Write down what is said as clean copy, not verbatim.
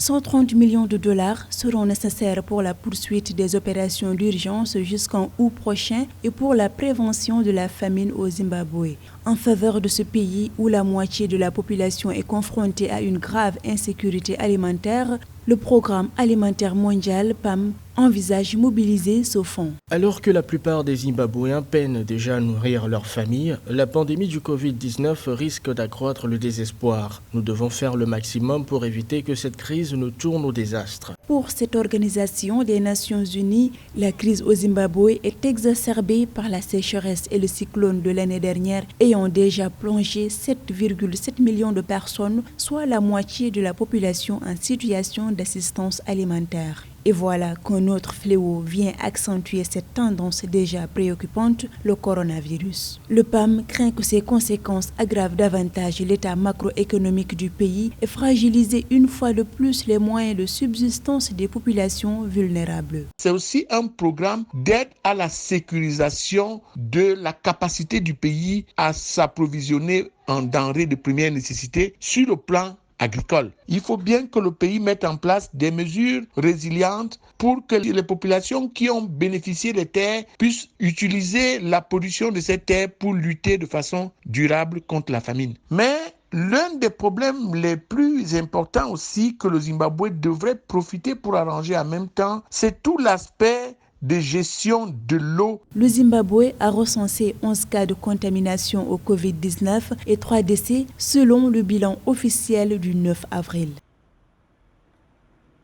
130 millions de dollars seront nécessaires pour la poursuite des opérations d'urgence jusqu'en août prochain et pour la prévention de la famine au Zimbabwe. En faveur de ce pays où la moitié de la population est confrontée à une grave insécurité alimentaire, le Programme alimentaire mondial PAM envisage mobiliser ce fonds. Alors que la plupart des Zimbabwéens peinent déjà à nourrir leur famille, la pandémie du Covid-19 risque d'accroître le désespoir. Nous devons faire le maximum pour éviter que cette crise ne tourne au désastre. Pour cette organisation des Nations Unies, la crise au Zimbabwe est exacerbée par la sécheresse et le cyclone de l'année dernière ayant déjà plongé 7,7 millions de personnes, soit la moitié de la population en situation d'assistance alimentaire. Et voilà qu'un autre fléau vient accentuer cette tendance déjà préoccupante, le coronavirus. Le PAM craint que ces conséquences aggravent davantage l'état macroéconomique du pays et fragilisent une fois de plus les moyens de subsistance des populations vulnérables. C'est aussi un programme d'aide à la sécurisation de la capacité du pays à s'approvisionner en denrées de première nécessité sur le plan agricole. Il faut bien que le pays mette en place des mesures résilientes pour que les populations qui ont bénéficié des terres puissent utiliser la pollution de ces terres pour lutter de façon durable contre la famine. Mais l'un des problèmes les plus importants aussi que le Zimbabwe devrait profiter pour arranger en même temps, c'est tout l'aspect de gestion de l'eau. Le Zimbabwe a recensé 11 cas de contamination au Covid-19 et 3 décès selon le bilan officiel du 9 avril.